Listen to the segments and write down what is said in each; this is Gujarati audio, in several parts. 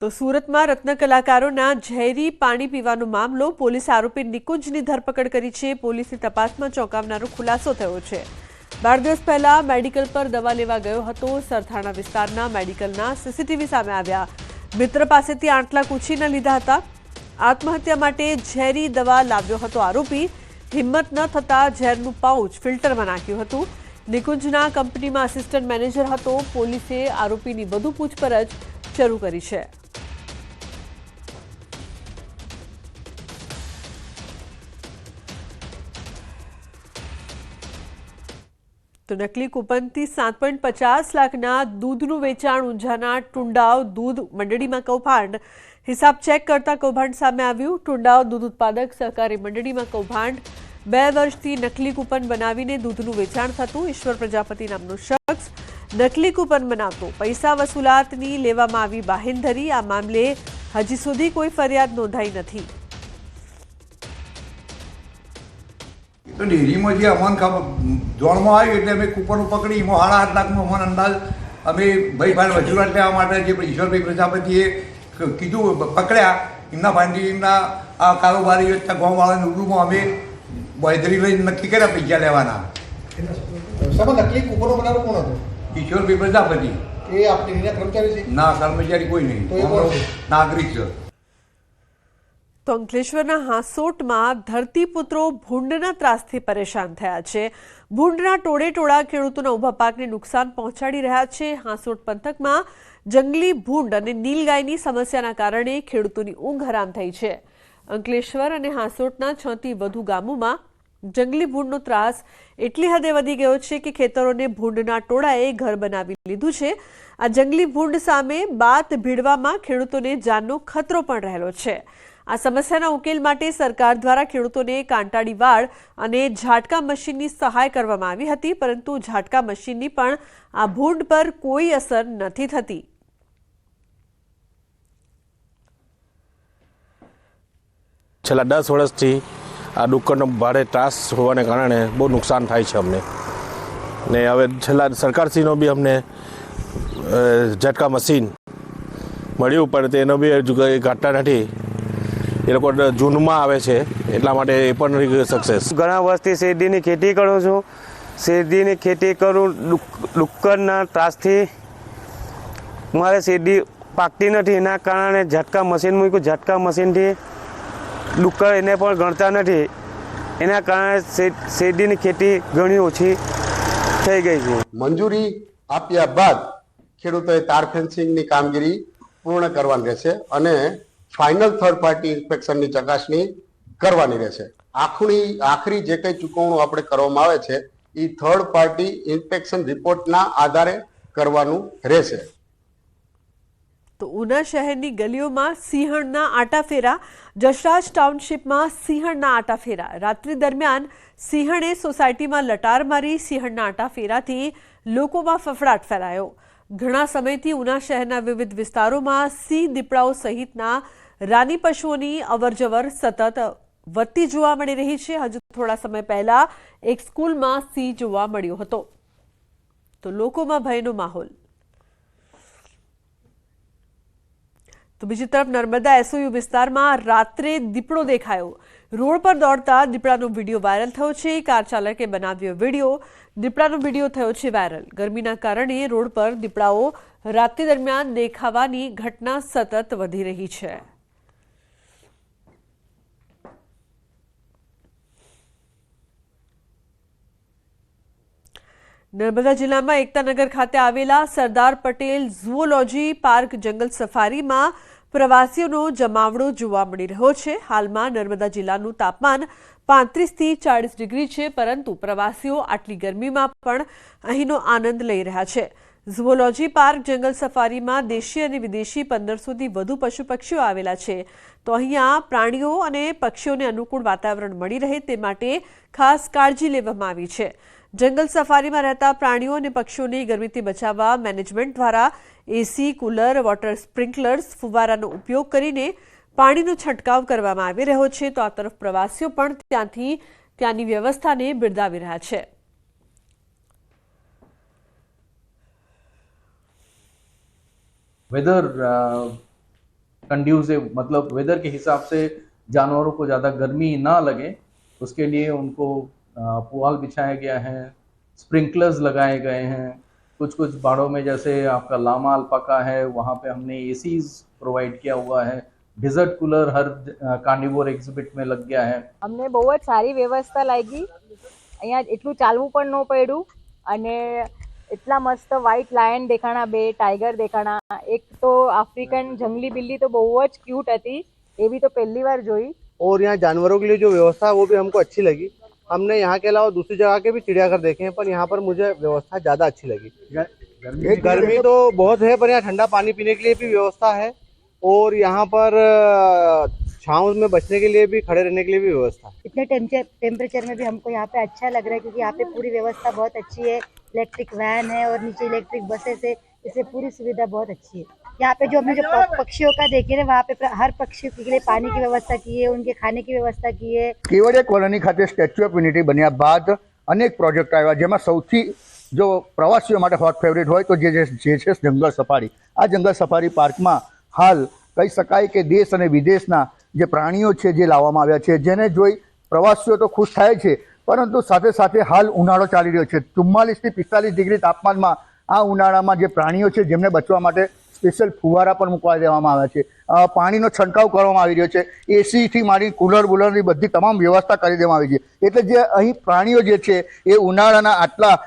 તો સુરતમાં રત્ન કલાકારોના ઝેરી પાણી પીવાનો મામલો પોલીસ આરોપી નિકુંજની ધરપકડ કરી છે। પોલીસની તપાસમાં ચોંકાવનારો ખુલાસો થયો છે। 12 દિવસ પહેલા મેડિકલ પર દવા લેવા ગયો હતો। સરથાણા વિસ્તારના મેડિકલના સીસીટીવી સામે આવ્યા। મિત્ર પાસેથી 8 લાખ ઉછીના લીધા હતા। આત્મહત્યા માટે ઝેરી દવા લાવ્યો હતો આરોપી। હિંમત ન થતા ઝેરનું પાઉચ ફિલ્ટરમાં નાખ્યું હતું। નિકુંજના કંપનીમાં આસિસ્ટન્ટ મેનેજર હતો। પોલીસે આરોપીની વધુ પૂછપરછ શરૂ કરી છે। તો નકલી કૂપનથી 7.50 લાખના દૂધનું વેચાણ ઊંઝાના ટુંડાવ દૂધ મંડળીમાં કૌભાંડ। હિસાબ ચેક કરતા કૌભાંડ સામે આવ્યું। ટુંડાવ દૂધ ઉત્પાદક સહકારી મંડળીમાં કૌભાંડ। 2 વર્ષથી નકલી કૂપન બનાવીને દૂધનું વેચાણ થતું। ઈશ્વર પ્રજાપતિ નામનો શખ્સ નકલી કૂપન બનાવતો। પૈસા વસૂલાતની લેવામાં આવી બાહેંધરી। આ મામલે હજી સુધી કોઈ ફરિયાદ નોંધાઈ નથી। તો ડેરીમાં જે અમને ખબર જોણમાં આવ્યું એટલે અમે કૂપનો પકડી એમાં 8.5 લાખનો અમને અંદાજ અમે ભાઈ વસૂલાત લેવા માટે જે ઈશ્વરભાઈ પ્રજાપતિએ કીધું પકડ્યા એમના ભાઈથી એમના આ કારોબારી ગામવાળાના રૂબરૂમાં અમે બાંયધરી લઈને નક્કી કર્યા પૈસા લેવાના। નકલી કૂપનો બનાવવાનો કોણ હતો? ઈશ્વરભાઈ પ્રજાપતિ। એ આપણી કર્મચારી છે? ના, કર્મચારી કોઈ નહીં, નાગરિક છે। તો અંકલેશ્વરના હાંસોટમાં ધરતીપુત્રો ભૂંડના ત્રાસથી પરેશાન થયા છે। ભૂંડના ટોળે-ટોળા ખેડૂતોના ઊભા પાકને નુકસાન પહોંચાડી રહ્યા છે। હાંસોટ પંથકમાં જંગલી ભૂંડ અને નીલગાયની સમસ્યાના કારણે ખેડૂતોની ઊંઘ હરામ થઈ છે। અંકલેશ્વર અને હાંસોટના 6 થી વધુ ગામોમાં જંગલી ભૂંડનો ત્રાસ એટલી હદે વધી ગયો છે કે ખેતરોને ભૂંડના ટોળાએ ઘર બનાવી લીધું છે। આ જંગલી ભૂંડ સામે બાત ભીડવામાં ખેડૂતોને જાનનો ખતરો પણ રહેલો છે। આ સમસ્યાના ઉકેલ માટે સરકાર દ્વારા ખેડૂતોને કાંટાળી વાડ અને ઝાટકા મશીનની સહાય કરવામાં આવી હતી, પરંતુ ઝાટકા મશીનની પણ આ ભૂંડ પર કોઈ અસર નથી થતી। છેલ્લા 10 વર્ષથી આ ડુક્કરનો ભારે ત્રાસ હોવાને કારણે બહુ નુકસાન થાય છે અમને ને હવે છેલ્લા સરકારશ્રીનો બી અમને ઝટકા મશીન મળ્યું પણ તેનો બી હજુ ઘાટા નથી। એ લોકો જૂનમાં આવે છે એટલા માટે એ પણ નથી સક્સેસ। ઘણા વર્ષથી શેરડીની ખેતી કરું છું। શેરડીની ખેતી કરું ડુક્કરના ત્રાસથી મારે શેરડી પાકતી નથી। એના કારણે ઝટકા મશીન મૂક્યું। ઝટકા મશીનથી ડુક્કર એને પણ ગણતા નથી। એના કારણે શેરડીની ખેતી ઘણી ઓછી થઈ ગઈ છે। મંજૂરી આપ્યા બાદ ખેડૂતોએ તાર ફેન્સિંગની કામગીરી પૂર્ણ કરવાની રહેશે અને ફાઇનલ થર્ડ પાર્ટી ઇન્સ્પેક્શનની ચકાસણી કરવાની રહેશે। આખરી જે કંઈ ચૂકવણું આપણે કરવામાં આવે છે એ થર્ડ પાર્ટી ઇન્સ્પેક્શન રિપોર્ટના આધારે કરવાનું રહેશે। તો ઉના શહેરની ગલીઓમાં સિંહણના આટાફેરા। જશરાજ ટાઉનશીપમાં સિંહણના આટાફેરા। રાત્રિ દરમિયાન સિંહણે સોસાયટીમાં લટાર મારી। સિંહણના આટાફેરાથી લોકોમાં ફફડાટ ફેલાયો। ઘણા સમયથી ઉના શહેરના વિવિધ વિસ્તારોમાં સિંહ, દીપડાઓ સહિતના રાની પશુઓની અવરજવર સતત વધતી જોવા મળી રહી છે। હજુ થોડા સમય પહેલા એક સ્કૂલમાં સિંહ જોવા મળ્યો હતો। તો લોકોમાં ભયનો માહોલ। તો બીજી તરફ નર્મદા એસઓયુ વિસ્તારમાં રાત્રે દીપડો દેખાયો। રોડ પર દોડતા દીપડાનો વિડીયો વાયરલ થયો છે। કાર ચાલકે બનાવ્યો વિડીયો। દીપડાનો વિડીયો થયો છે વાયરલ। ગરમીના કારણે રોડ પર દીપડાઓ રાત્રિ દરમિયાન દેખાવાની ઘટના સતત વધી રહી છે। નર્મદા જિલ્લામાં એકતાનગર ખાતે આવેલા સરદાર પટેલ ઝૂઓલોજી પાર્ક જંગલ સફારીમાં પ્રવાસીઓનો જમાવડો જોવા મળી રહ્યો છે। હાલમાં નર્મદા જિલ્લાનું તાપમાન 35 થી 40 ડિગ્રી છે, પરંતુ પ્રવાસીઓ આટલી ગરમીમાં પણ અહીંનો આનંદ લઈ રહ્યા છે। ઝૂઓલોજી પાર્ક જંગલ સફારીમાં દેશી અને વિદેશી 1500થી વધુ પશુ પક્ષીઓ આવેલા છે। તો અહીંયા પ્રાણીઓ અને પક્ષીઓને અનુકૂળ વાતાવરણ મળી રહે તે માટે ખાસ કાળજી લેવામાં આવી છે। જંગલ સફારીમાં રહેતા પ્રાણીઓ અને પક્ષીઓને ગરમીથી બચાવવા મેનેજમેન્ટ દ્વારા એસી, કુલર, વોટર સ્પ્રિંકલર્સ, ફુવારાનો ઉપયોગ કરીને પાણીનો છંટકાવ કરવામાં આવી રહ્યો છે। તો આ તરફ પ્રવાસીઓ પણ ત્યાંની વ્યવસ્થાને બિરદાવી રહ્યા છે। whether कंड्यूसिव, मतलब वेदर के हिसाब से जानवरों को ज़्यादा गर्मी ना लगे, उसके लिए उनको पुआल बिछाया गया है, स्प्रिंकलर्स लगाए गए हैं। कुछ कुछ बाड़ों में जैसे आपका लामा अल्पाका है, वहाँ पे हमने एसीज प्रोवाइड किया हुआ है। डिजर्ट कूलर हर કાર્નિવોર એક્ઝિબિટ में લગ ગયા है। અમને બહુ જ સારી વ્યવસ્થા લાગી। અહીંયા એટલું ચાલવું પણ ન પડ્યું અને એટલા મસ્ત વ્હાઇટ લાયન દેખાણા, 2 ટાઈગર દેખાણા। એક તો આફ્રિકન જંગલી બિલ્લી તો બહુ જ ક્यूट હતી, એ भी तो पहली बार જોઈ। और यहाँ जानवरों के लिए जो व्यवस्था है वो भी हमको अच्छी लगी। हमने यहाँ के अलावा दूसरी जगह के भी चिड़ियाघर देखे हैं, पर यहाँ पर मुझे व्यवस्था ज़्यादा अच्छी लगी। गर्मी तो बहुत है, पर यहाँ ठंडा पानी पीने के लिए भी व्यवस्था है और यहाँ पर छाँव में बचने के लिए भी, खड़े रहने के लिए भी व्यवस्था। इतने टेम्परेचर में भी हमको यहाँ पे अच्छा लग रहा है, क्योंकि यहाँ पे पूरी व्यवस्था बहुत अच्छी है। इलेक्ट्रिक वैन है और नीचे इलेक्ट्रिक बसेस है, इससे पूरी सुविधा बहुत अच्छी है। यहाँ पे जो हमने जो पक्षियों का देखे ना, वहाँ पे हर पक्षी के लिए पानी की व्यवस्था की है, उनके खाने की व्यवस्था की है। કેવડિયા કોલોની ખાતે સ્ટેચ્યુ ઓફ યુનિટી બન્યા બાદ અનેક પ્રોજેક્ટ આવ્યા, જેમાં સૌથી જો પ્રવાસીઓ માટે હોટ ફેવરિટ હોય તો જે છે જંગલ સફારી। આ જંગલ સફારી પાર્કમાં હાલ કહી શકાય કે દેશ અને વિદેશના જે પ્રાણીઓ છે જે લાવવામાં આવ્યા છે, જેને જોઈ પ્રવાસીઓ તો ખુશ થાય છે, પરંતુ સાથે સાથે હાલ ઉનાળો ચાલી રહ્યો છે। 44 થી 45 ડિગ્રી તાપમાનમાં આ ઉનાળામાં જે પ્રાણીઓ છે જેમને બચવા માટે સ્પેશિયલ ફુવારા પણ મૂકવા દેવામાં આવ્યા છે, પાણીનો છંટકાવ કરવામાં આવી રહ્યો છે, એસીથી માંડી કુલર બુલરની બધી તમામ વ્યવસ્થા કરી દેવામાં આવી છે। એટલે જે અહીં પ્રાણીઓ જે છે એ ઉનાળાના આટલા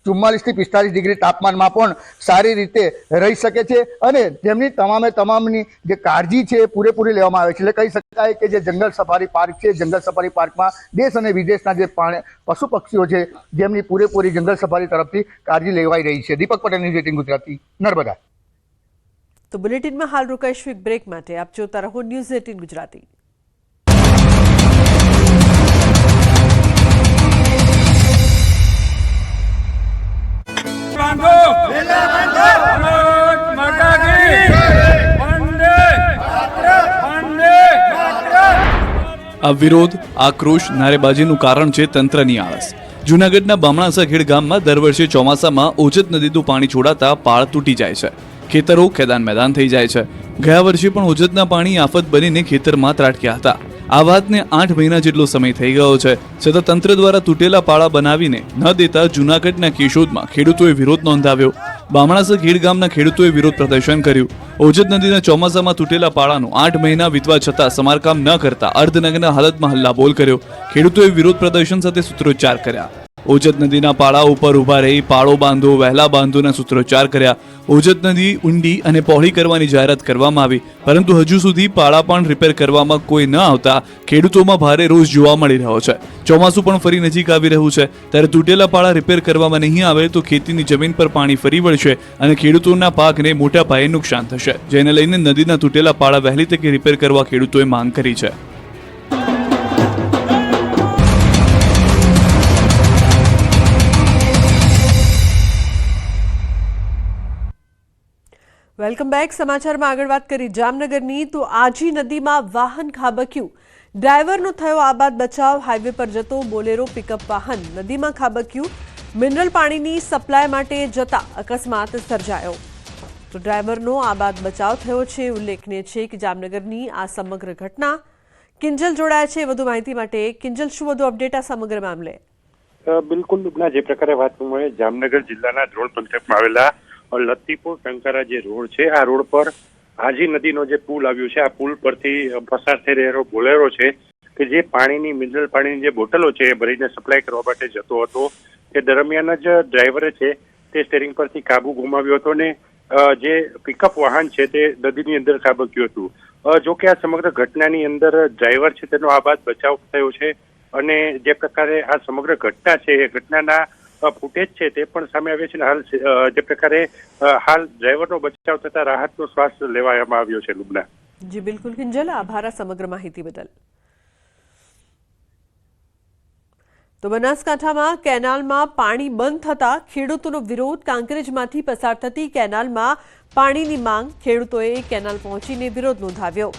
44 થી 45 ડિગ્રી તાપમાનમાં પણ સારી રીતે રહી શકે છે અને તેમની તમામની જે કાળજી છે એ પૂરેપૂરી લેવામાં આવે છે। એટલે કહી શકાય કે જે જંગલ સફારી પાર્ક છે, જંગલ સફારી પાર્કમાં દેશ અને વિદેશના જે પશુ પક્ષીઓ છે જેમની પૂરેપૂરી જંગલ સફારી તરફથી કાળજી લેવાઈ રહી છે। દીપક પટેલ, ન્યૂઝ 18 ગુજરાતી, નર્મદા। તો બુલેટિનમાં હાલ રોકાઈશું એક બ્રેક માટે। આપ જોતા રહો ન્યૂઝ 18 ગુજરાતી। આ વિરોધ, આક્રોશ, નારેબાજીનું કારણ છે તંત્રની આળસ। જૂનાગઢના બામણાસા ખેડ ગામમાં દર વર્ષે ચોમાસામાં ઓજત નદીનું પાણી છોડાતા પાળ તૂટી જાય છે, ખેતરો ખેદાન મેદાન થઈ જાય છે। ગયા વર્ષે પણ ઓજતના પાણી આફત બનીને ખેતરમાં ત્રાટક્યા હતા। આ વાતને 8 મહિના જેટલો સમય થઈ ગયો છે, છતાં તંત્ર દ્વારા તૂટેલા પાળા બનાવીને ન દેતા જૂનાગઢના કેશોદમાં ખેડૂતોએ વિરોધ નોંધાવ્યો। બામણાસા ખેડ ગામના ખેડૂતોએ વિરોધ પ્રદર્શન કર્યું। ઓજત નદીના ચોમાસામાં તૂટેલા પાળાનું 8 મહિના વીતવા છતાં સમારકામ ન કરતા અર્ધનગ્ન હાલતમાં હલ્લાબોલ કર્યો। ખેડૂતોએ વિરોધ પ્રદર્શન સાથે સૂત્રોચ્ચાર કર્યા। ઓજત નદીના પાળા ઉપર ઊભા રહી પાળો બાંધો, વહેલા બાંધોના સૂત્રોચ્ચાર કર્યા। ઓજત નદી ઊંડી અને પહોળી કરવાની જાહેરાત કરવામાં આવી, પરંતુ હજુ સુધી પાળા પણ રિપેર કરવામાં કોઈ ન આવતા ખેડૂતોમાં ભારે રોષ જોવા મળી રહ્યો છે। ચોમાસું પણ ફરી નજીક આવી રહ્યું છે, ત્યારે તૂટેલા પાળા રિપેર કરવામાં નહીં આવે તો ખેતીની જમીન પર પાણી ફરી વળશે અને ખેડૂતોના પાકને મોટા પાયે નુકસાન થશે, જેને લઈને નદીના તૂટેલા પાળા વહેલી તકે રિપેર કરવા ખેડૂતોએ માંગ કરી છે। Welcome back. સમાચારમાં આગળ વાત કરી જામનગરની, તો આજી નદીમાં વાહન ખાબક્યું, ડ્રાઈવરનો થયો આબાદ બચાવ। હાઈવે પર જતો બોલેરો પિકઅપ વાહન નદીમાં ખાબક્યું। મિનરલ પાણીની સપ્લાય માટે જતા અકસ્માત સર્જાયો, તો ડ્રાઈવરનો આબાદ બચાવ થયો છે। ઉલ્લેખનીય છે કે જામનગરની આ સમગ્ર ઘટના। કિંજલ જોડાયા છે વધુ માહિતી માટે। કિંજલ, શું વધુ અપડેટ આ સમગ્ર મામલે? બિલકુલ લુબના, જે પ્રકારે વાત મળે, જામનગર જિલ્લાના ધ્રોલ પંથકમાં આવેલા લતીપુર ટંકારા જે રોડ છે, આ રોડ પર આજી નદીનો જે પુલ આવ્યો છે, આ પુલ પરથી પસાર થઈ રહેલો બોલેરો છે કે જે પાણીની, મિનરલ પાણીની જે બોટલો છે એ ભરીને સપ્લાય કરવા માટે જતો હતો। તે દરમિયાન જ ડ્રાઈવરે છે તે સ્ટેરિંગ પરથી કાબુ ગુમાવ્યો હતો ને જે પિકઅપ વાહન છે તે નદીની અંદર ખાબક્યું હતું। જો કે આ સમગ્ર ઘટનાની અંદર ડ્રાઈવર છે તેનો આબાદ બચાવ થયો છે અને જે પ્રકારે આ સમગ્ર ઘટના છે એ ઘટનાના ફૂટેજ છે તે પણ સામે આવ્યા છે અને હાલ જે પ્રકારે હાલ ડ્રાઈવરનો બચાવ થતા રાહતનો શ્વાસ લેવામાં આવ્યો છે। લુબના જી બિલકુલ કિંજલ, આભાર આ સમગ્ર માહિતી બદલ। તો બનાસકાંઠામાં કેનાલમાં પાણી બંધ થતા ખેડૂતોનો વિરોધ। કાંકરેજમાંથી પસાર થતી કેનાલમાં પાણીની માંગ, ખેડૂતોએ કેનાલ પહોંચીને વિરોધ નોંધાવ્યો।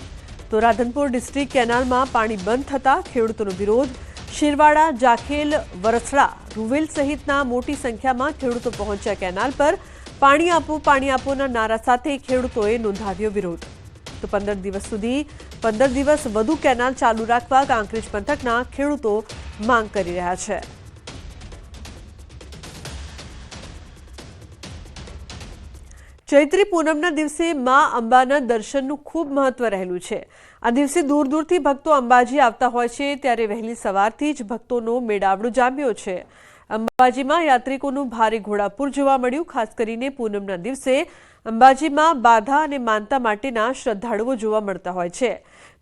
તો રાધનપુર ડિસ્ટ્રિક્ટ કેનાલમાં પાણી બંધ થતા ખેડૂતોનો વિરોધ। શિરવાડા, જાખેલ, વરસડા, રૂવેલ સહિતના મોટી સંખ્યામાં ખેડૂતો પહોંચ્યા કેનાલ પર। પાણી આપોના નારા સાથે ખેડૂતોએ નોંધાવ્યો વિરોધ। તો 15 દિવસ વધુ કેનાલ ચાલુ રાખવા કાંકરેજ પંથકના ખેડૂતો માંગ કરી રહ્યા છે. ચૈત્રી પૂનમના દિવસે મા અંબાના દર્શનનું ખૂબ મહત્વ રહેલું છે. આ દિવસે દૂર દૂરથી ભક્તો અંબાજી આવતા હોય છે, ત્યારે વહેલી સવારથી જ ભક્તોનો મેળાવડો જામ્યો છે. અંબાજીમાં યાત્રિકોનું ભારે ઘોડાપુર જોવા મળ્યું. ખાસ કરીને પૂનમના દિવસે અંબાજીમાં બાધા અને માનતા માટેના શ્રદ્ધાળુઓ જોવા મળતા હોય છે.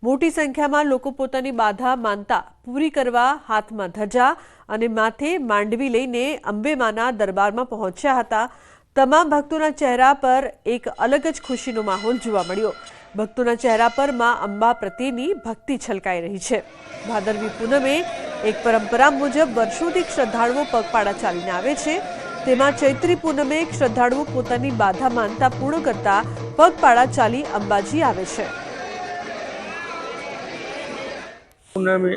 મોટી સંખ્યામાં લોકો પોતાની બાધા માનતા પૂરી કરવા હાથમાં ધજા અને માથે માંડવી લઈને અંબેમાના દરબારમાં પહોંચ્યા હતા. તમામ ભક્તોના ચહેરા પર એક અલગ જ ખુશીનો માહોલ જોવા મળ્યો. ભક્તોના ચહેરા પર મા અંબા પ્રત્યેની ભક્તિ છલકાઈ રહી છે. ભાદરવી પૂનમે એક પરંપરા મુજબ વર્ષોથી શ્રદ્ધાળુઓ પગપાળા ચાલીને આવે છે. તેમાં ચૈત્રી પૂનમે શ્રદ્ધાળુઓ પોતાની બાધા માનતા પૂર્ણ કરતા પગપાળા ચાલી અંબાજી આવે છે. પૂનમે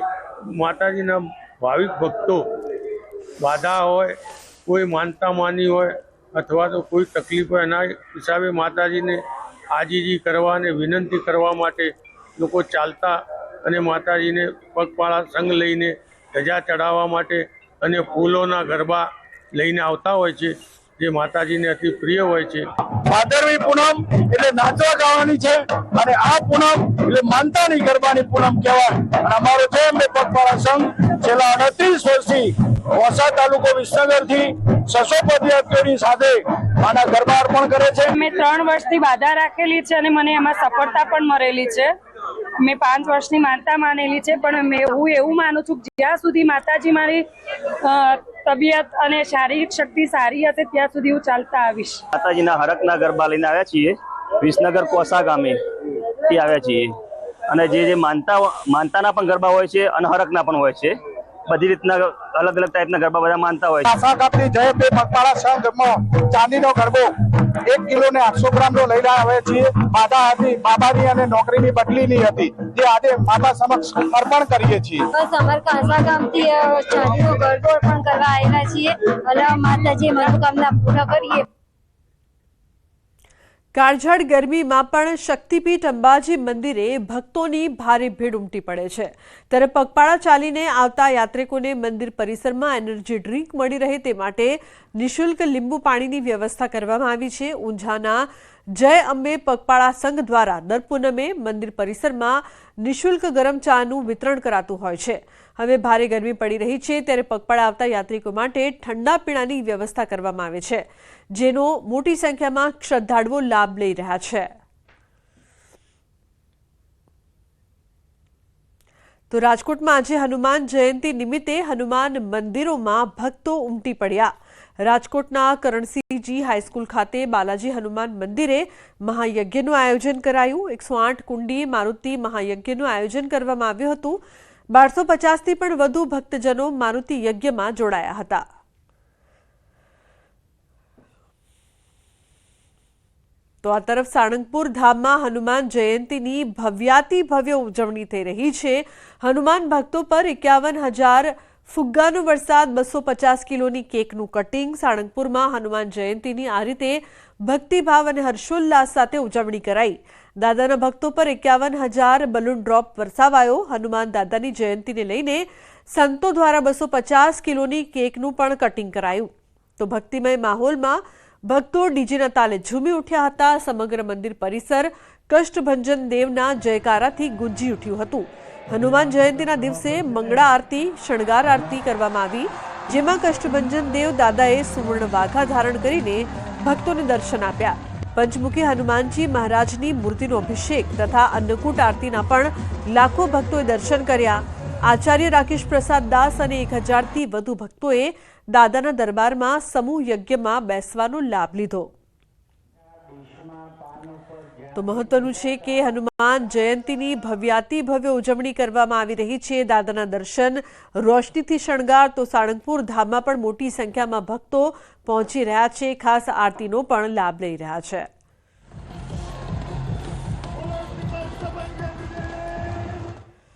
માતાજીના ભાવિક ભક્તો બાધા હોય, કોઈ માનતા માની હોય અથવા તો કોઈ તકલીફ હોય, એના હિસાબે માતાજીને આજીજી કરવા અને વિનંતી કરવા માટે લોકો ચાલતા અને માતાજીને પગપાળા સંગ લઈને ધજા ચડાવવા માટે અને ફૂલોના ગરબા લઈને આવતા હોય છે, જે માતાજીને અતિ પ્રિય હોય છે. ભાદરવી પૂનમ એટલે નાચવા ગાવાની છે અને આ પૂનમ એટલે માનતાની ગરબાની પૂનમ કહેવાય. અને અમારો છે એમને પગપાળા સંઘ છેલ્લા 38 વર્ષથી વોસા તાલુકો વિસનગરથી 600 પદયાત્રીઓની સાથે આના ગરબા અર્પણ કરે છે. મેં 3 વર્ષથી બાધા રાખેલી છે અને મને એમાં સફળતા પણ મળેલી છે. મેં 5 વર્ષની માનતા માનેલી છે, પણ હું એવું માનું છું કે જ્યાં સુધી માતાજી મારી તબિયત અને શારીરિક શક્તિ સારી હશે ત્યાં સુધી હું ચાલતા આવીશ. માતાજીના હરકના ગરબા લઈને આવ્યા છીએ. વિસનગર કોસા ગામે થી આવ્યા છીએ અને જે માનતાના પણ ગરબા હોય છે અને હરકના પણ હોય છે. બધી રીતના અલગ અલગ ટાઈપના ગરબા બધા માનતા હોય છે. આશા કાપની જય બે પગપાળા સંઘમાં ચાંદીનો ગરબો 1 કિલો ને 800 ગ્રામનો લઈને આવ્યા છીએ. બાધા હતી બાબાની અને નોકરીની બદલીની હતી, જે આજે માતા સમક્ષ અર્પણ કરીએ છીએ. બસ અમારે કાંસા ગામથી ચાંદીનો ગરબો અર્પણ કરવા આવ્યા છીએ અને માતાજી મનોકામના પૂર્ણ કરીએ. કાળઝાળ ગરમીમાં પણ શક્તિપીઠ અંબાજી મંદિરે ભક્તોની ભારે ભીડ ઉમટી પડે છે. ત્યારે પગપાળા ચાલીને આવતા યાત્રિકોને મંદિર પરિસરમાં એનર્જી ડ્રિંક મળી રહે તે માટે નિઃશુલ્ક લીંબુ પાણીની વ્યવસ્થા કરવામાં આવી છે. ઊંઝાના જય અંબે પગપાળા સંઘ દ્વારા દર પૂનમે મંદિર પરિસરમાં નિઃશુલ્ક ગરમ ચાનું વિતરણ કરાતું હોય છે. હવે ભારે ગરમી પડી રહી છે, ત્યારે પગપાળા આવતા યાત્રિકો માટે ઠંડા પીણાની વ્યવસ્થા કરવામાં આવે છે, જેનો મોટી સંખ્યામાં શ્રદ્ધાળુઓ લાભ લઈ રહ્યા છે. તો રાજકોટમાં આજે હનુમાન જયંતિ નિમિત્તે હનુમાન મંદિરોમાં ભક્તો ઉમટી પડ્યા. રાજકોટના કરણસિંહજી હાઈસ્કૂલ ખાતે બાલાજી હનુમાન મંદિરે મહાયજ્ઞનું આયોજન કરાયું. 108 કુંડી મારુતિ મહાયજ્ઞનું આયોજન કરવામાં આવ્યું હતું. 1250થી પણ વધુ ભક્તજનો મારુતિ યજ્ઞમાં જોડાયા હતા. તો આ તરફ સાળંગપુર ધામમાં હનુમાન જયંતીની ભવ્યાતિ ભવ્ય ઉજવણી થઈ રહી છે. હનુમાન ભક્તો પર 51,000 ફુગ્ગાનો વરસાદ, 250 કિલોની કેકનું કટિંગ. સાળંગપુરમાં હનુમાન જયંતીની આ રીતે ભક્તિભાવ અને હર્ષોલ્લાસ સાથે ઉજવણી કરાઈ. દાદાના ભક્તો પર 51,000 બલૂન ડ્રોપ વરસાવાયો. હનુમાન દાદાની જયંતીને લઈને સંતો દ્વારા 250 કિલોની કેકનું પણ કટિંગ કરાયું. તો ભક્તિમય માહોલમાં ભક્તો ડીજેના તાલે ઝૂમી ઉઠ્યા હતા. સમગ્ર મંદિર પરિસર કષ્ટભંજન દેવના જયકારાથી ગુંજી ઉઠ્યું હતું. હનુમાન જયંતીના દિવસે મંગળા આરતી, શણગાર આરતી કરવામાં આવી, જેમાં કષ્ટભંજન દેવ દાદાએ સુવર્ણ વાઘા ધારણ કરીને ભક્તોને દર્શન આપ્યા. પંચમુખી હનુમાનજી મહારાજની મૂર્તિનો અભિષેક તથા અન્નકૂટ આરતીના પણ લાખો ભક્તોએ દર્શન કર્યા. આચાર્ય રાકેશ પ્રસાદ દાસ અને 1000થી વધુ ભક્તોએ દાદાના દરબારમાં સમૂહ યજ્ઞમાં બેસવાનો લાભ લીધો. તો મહત્વનું છે કે હનુમાન જયંતીની ભવ્યાતિ ભવ્ય ઉજવણી કરવામાં આવી રહી છે. દાદાના દર્શન, રોશનીથી શણગાર. તો સાળંગપુર ધામમાં પણ મોટી સંખ્યામાં ભક્તો પહોંચી રહ્યા છે, ખાસ આરતીનો પણ લાભ લઈ રહ્યા છે.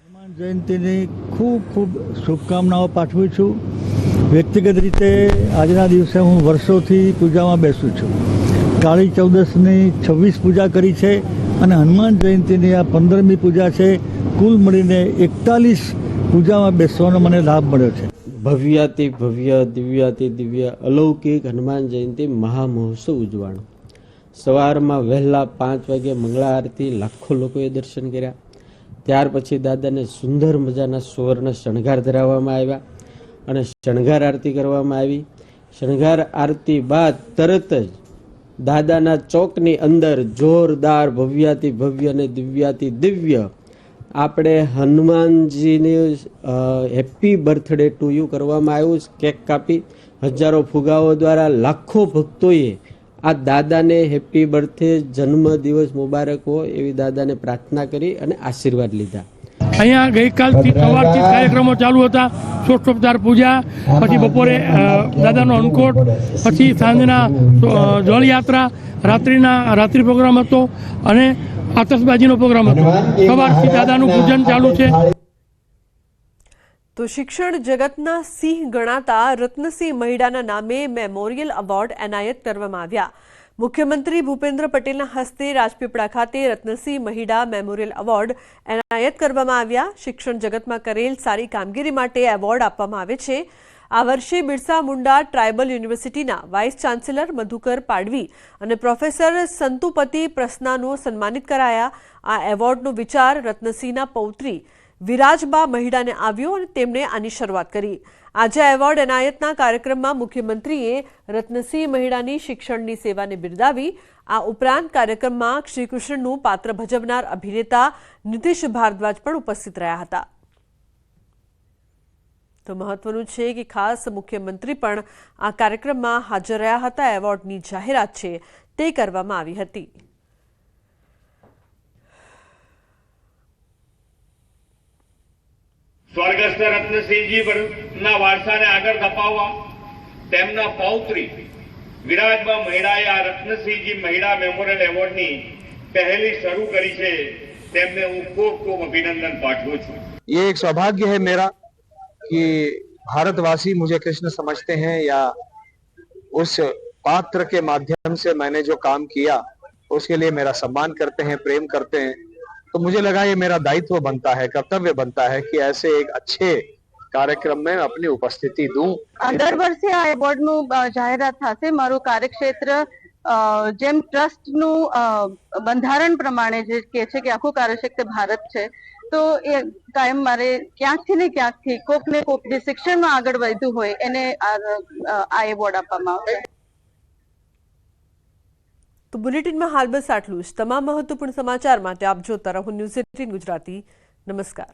હનુમાન જયંતીની ખૂબ ખૂબ શુભકામનાઓ પાઠવું છું. વ્યક્તિગત રીતે આજના દિવસે હું વર્ષોથી પૂજામાં બેસું છું. કાળી ચૌદસની 26 પૂજા કરી છે અને હનુમાન જયંતિની આ 15મી પૂજા છે. કુલ મળીને 41 પૂજામાં બેસવાનો મને લાભ મળ્યો છે. ભવ્યાતિ ભવ્ય દિવ્યાતિ દિવ્ય અલૌકિક હનુમાન જયંતિ મહામહોત્સવ ઉજવાણો. સવારમાં વહેલા 5 વાગે મંગળા આરતી, લાખો લોકોએ દર્શન કર્યા. ત્યાર પછી દાદાને સુંદર મજાના સુવર્ણ શણગાર ધરાવવામાં આવ્યા અને શણગાર આરતી કરવામાં આવી. શણગાર આરતી બાદ તરત જ દાદાના ચોકની અંદર જોરદાર ભવ્યાતિ ભવ્ય અને દિવ્યાતિ દિવ્ય આપણે હનુમાનજીને હેપી બર્થડે ટુ યુ કરવામાં આવ્યું. કેક કાપી હજારો ફુગાઓ દ્વારા લાખો ભક્તોએ આ દાદાને હેપી બર્થડે જન્મદિવસ મુબારક હો એવી દાદાને પ્રાર્થના કરી અને આશીર્વાદ લીધા. અહીંયા ગઈકાલથી સવારથી કાર્યક્રમો ચાલુ હતા. ષોડશોપચાર પૂજા, પછી બપોરે દાદાનો અન્નકોટ, પછી સાંજના જળયાત્રા, રાત્રિ પ્રોગ્રામ હતો અને આતશબાજીનો પ્રોગ્રામ હતો. સવારથી દાદાનું પૂજન ચાલુ છે. તો શિક્ષણ જગતના સિંહ ગણાતા રત્નસિંહ મહિડાના નામે મેમોરિયલ એવોર્ડ એનાયત કરવામાં આવ્યા. મુખ્યમંત્રી ભૂપેન્દ્ર પટેલના હસ્તે રાજપીપળા ખાતે રત્નસિંહ મહિડા મેમોરિયલ એવોર્ડ એનાયત કરવામાં આવ્યા. શિક્ષણ જગતમાં કરેલ સારી કામગીરી માટે એવોર્ડ આપવામાં આવે છે. આ વર્ષે બિરસા મુંડા ટ્રાઇબલ યુનિવર્સિટીના વાઇસ ચાન્સેલર મધુકર પાડવી અને પ્રોફેસર સંતુપતિ પ્રસન્નાનો સન્માનિત કરાયા. આ એવોર્ડનો વિચાર રત્નસિંહના પૌત્રી વિરાજબા મહિડાને આવ્યો અને તેમણે આની શરૂઆત કરી. આજે એવોર્ડ એનાયતના કાર્યક્રમમાં મુખ્યમંત્રીએ રત્નસિંહ મહિડાની શિક્ષણની સેવાને બિરદાવી. આ ઉપરાંત કાર્યક્રમમાં શ્રીકૃષ્ણનું પાત્ર ભજવનાર અભિનેતા નીતિશ ભારદ્વાજ પણ ઉપસ્થિત રહ્યા હતા. તો મહત્વનું છે કે ખાસ મુખ્યમંત્રી પણ આ કાર્યક્રમમાં હાજર રહ્યા હતા. એવોર્ડની જાહેરાત છે તે કરવામાં આવી હતી. સ્વર્ગસ્થ રત્નસિંહજીના વારસાને આગળ ધપાવવા તેમના પૌત્રી વિરાજબા મહિડાએ આ રત્નસિંહજી મહિડા મેમોરિયલ એવોર્ડની પહેલી શરૂ કરી છે. તેમને હું ખૂબ ખૂબ અભિનંદન પાઠવું છું. ये एक सौभाग्य है मेरा कि भारतवासी मुझे कृष्ण समझते हैं या उस पात्र के माध्यम से मैंने जो काम किया उसके लिए मेरा सम्मान करते हैं, प्रेम करते हैं. तो मुझे लगा ये मेरा दायित्व बनता है, कर्तव्य बनता है कि ऐसे एक अच्छे कार्यक्रम में अपनी उपस्थिति दूं. દર વર્ષે આ એવોર્ડનું જાહેરાત થશે. મારું કાર્યક્ષેત્ર જેમ ટ્રસ્ટનું બંધારણ પ્રમાણે જે કહે છે કે આખું કાર્યક્ષેત્ર ભારત છે, તો એ કાયમ મારે ક્યાંકથી ને ક્યાંકથી કોક ને કોક જે શિક્ષણમાં આગળ વધ્યું હોય એને આ એવોર્ડ આપવામાં આવશે. તો બુલેટિનમાં હાલ બસ આટલું જ. તમામ મહત્વપૂર્ણ સમાચાર માટે આપ જોતા રહો ન્યૂઝ 18 ગુજરાતી. નમસ્કાર.